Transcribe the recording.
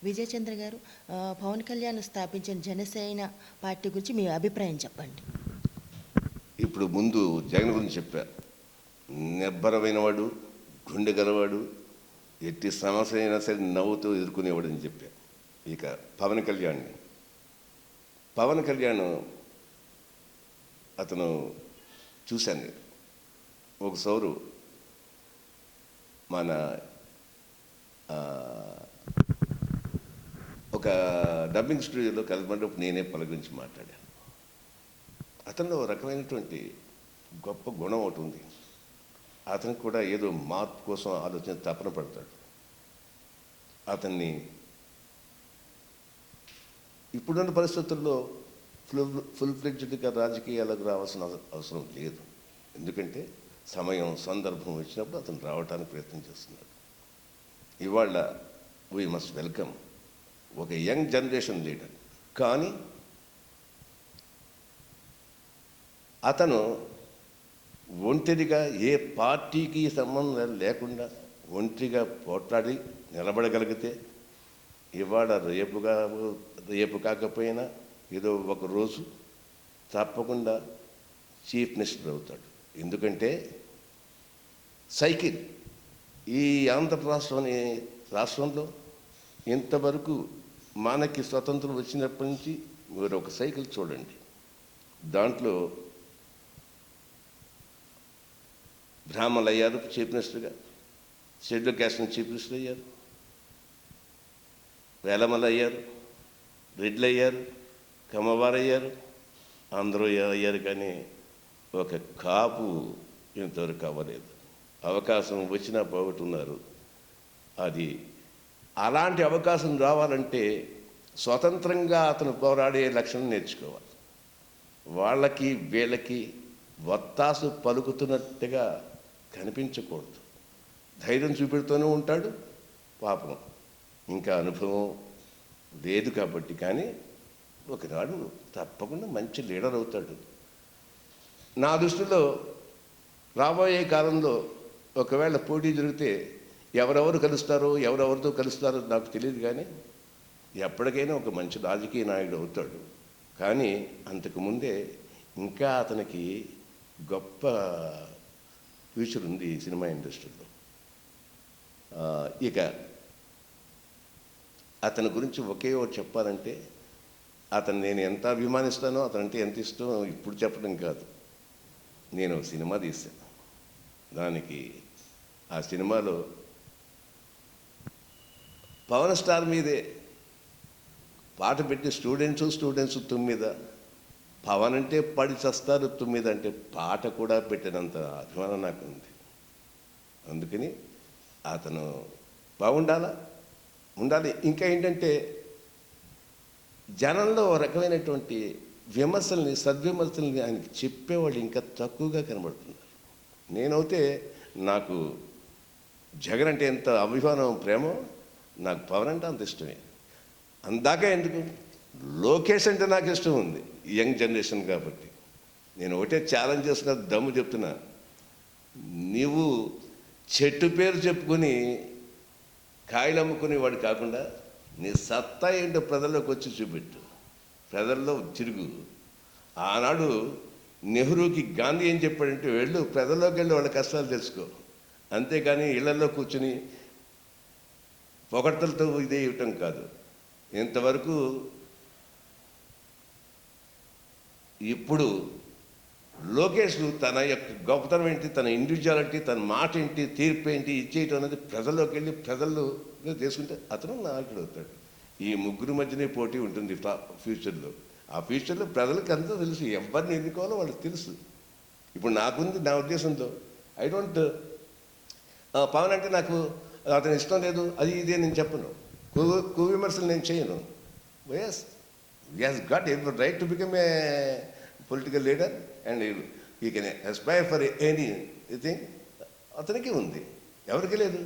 విజయచంద్ర గారు, పవన్ కళ్యాణ్ స్థాపించిన జనసేన పార్టీ గురించి మీ అభిప్రాయం చెప్పండి. ఇప్పుడు ముందు జగన్ గురించి చెప్పా. నిర్భరమైనవాడు, గుండె గలవాడు, ఎట్టి సమస్య అయినా సరే నవ్వుతూ ఎదుర్కొనేవాడు అని చెప్పా. ఇక పవన్ కళ్యాణ్ అతను చూశాను. ఒకసారి మన ఒక డబ్బింగ్ స్టూడియోలో కలిసినప్పుడు నేనే పలకరించి మాట్లాడాను. అతనిలో రకమైనటువంటి గొప్ప గుణం ఒకటి ఉంది. అతనికి కూడా ఏదో మార్పు కోసం ఆలోచన తపన పడతాడు. అతన్ని ఇప్పుడున్న పరిస్థితుల్లో ఫుల్ ఫ్లెడ్జ్డ్గా రాజకీయాలకు రావాల్సిన అవసరం లేదు. ఎందుకంటే సమయం సందర్భం వచ్చినప్పుడు అతను రావడానికి ప్రయత్నం చేస్తున్నాడు. ఇవాళ వీ మస్ట్ వెల్కమ్ ఒక యంగ్ జనరేషన్ లీడర్. కానీ అతను ఒంటరిగా ఏ పార్టీకి సంబంధం లేకుండా ఒంటరిగా పోట్లాడి నిలబడగలిగితే ఇవాళ రేపు కాకపోయినా ఏదో ఒక రోజు తప్పకుండా చీఫ్ మినిస్టర్ అవుతాడు. ఎందుకంటే సైకిల్ ఈ ఆంధ్ర రాష్ట్రంలో ఇంతవరకు మనకి స్వతంత్రం వచ్చినప్పటి నుంచి మీరు ఒక సైకిల్ చూడండి. దాంట్లో బ్రాహ్మణులు అయ్యారు చీఫ్ మినిస్టర్గా, షెడ్యూల్ క్యాస్ట్ చీఫ్ మినిస్టర్ అయ్యారు, వేలమల అయ్యారు, రెడ్లు అయ్యారు, కమ్మవారు అయ్యారు, అందరూ అయ్యారు. కానీ ఒక కాపు ఇంతవరకు అవ్వలేదు. అవకాశం వచ్చినా పోగొట్టున్నారు. అది అలాంటి అవకాశం రావాలంటే స్వతంత్రంగా అతను పోరాడే లక్షణం నేర్చుకోవాలి. వాళ్ళకి వీళ్ళకి వత్తాసు పలుకుతున్నట్టుగా కనిపించకూడదు. ధైర్యం చూపెడుతూనే ఉంటాడు. పాపం ఇంకా అనుభవం లేదు కాబట్టి, కానీ ఒకనాడు తప్పకుండా మంచి లీడర్ అవుతాడు. నా దృష్టిలో రాబోయే కాలంలో ఒకవేళ పోటీ జరిగితే ఎవరెవరు కలుస్తారో ఎవరెవరితో కలుస్తారో నాకు తెలియదు, కానీ ఎప్పటికైనా ఒక మంచి రాజకీయ నాయకుడు అవుతాడు. కానీ అంతకుముందే ఇంకా అతనికి గొప్ప ఫ్యూచర్ ఉంది ఈ సినిమా ఇండస్ట్రీలో. ఇక అతని గురించి ఒకే ఒకటి చెప్పాలంటే, అతను నేను ఎంత అభిమానిస్తానో, అతనంటే ఎంత ఇష్టమో ఇప్పుడు చెప్పడం కాదు. నేను సినిమా తీశాను. దానికి ఆ సినిమాలో పవన్ స్టార్ మీదే పాట పెట్టి స్టూడెంట్స్ 9 పవన్ అంటే పడి చస్తారు 9 అంటే పాట కూడా పెట్టినంత అభిమానం నాకు ఉంది. అందుకని అతను ఉండాలి. ఇంకా ఏంటంటే జనంలో రకమైనటువంటి సద్విమర్శల్ని ఆయనకి చెప్పేవాళ్ళు ఇంకా తక్కువగా కనబడుతున్నారు. నేనైతే నాకు జగన్ అంటే ఎంత అభిమానం ప్రేమో, నాకు పవన్ అంటే అంత ఇష్టమే. అందాక ఎందుకు లోకేష్ అంటే నాకు ఇష్టం ఉంది, యంగ్ జనరేషన్ కాబట్టి. నేను ఒకటే ఛాలెంజ్ చేస్తున్నా, దమ్ము చెప్తున్నా, నీవు చెట్టు పేరు చెప్పుకొని కాయలు అమ్ముకునే వాడు కాకుండా నీ సత్తా ఏంటో ప్రజల్లోకి వచ్చి చూపెట్టు, ప్రజల్లో తిరుగు. ఆనాడు నెహ్రూకి గాంధీ ఏం చెప్పాడంటే, వెళ్ళు ప్రజల్లోకి వెళ్ళి వాళ్ళ కష్టాలు తెలుసుకో, అంతేగాని ఇళ్లలో కూర్చుని పొగడ్తలతో ఇదే ఇవ్వటం కాదు. ఇంతవరకు ఇప్పుడు లోకేష్ తన యొక్క గొప్పతనం ఏంటి, తన ఇండివిజువాలిటీ, తన మాట ఏంటి, తీర్పు ఏంటి, ఇచ్చేయటం అనేది ప్రజల్లోకి వెళ్ళి ప్రజల్లో తీసుకుంటే అతను నాయకుడు అవుతాడు. ఈ ముగ్గురు మధ్యనే పోటీ ఉంటుంది ఫ్యూచర్లో. ఆ ఫ్యూచర్లో ప్రజలకు అంతా తెలుసు, ఎవరిని ఎన్నుకోవాలో వాళ్ళకి తెలుసు. ఇప్పుడు నాకుంది, నా ఉద్దేశంతో ఐ డోంట్ పవన్ అంటే నాకు అతను ఇష్టం లేదు అది ఇదే నేను చెప్పను, కువిమర్శలు నేను చేయను. Yes has got every right to become a political leader and he can aspire for anything. అతనికి ఉంది, ఎవరికి లేదు.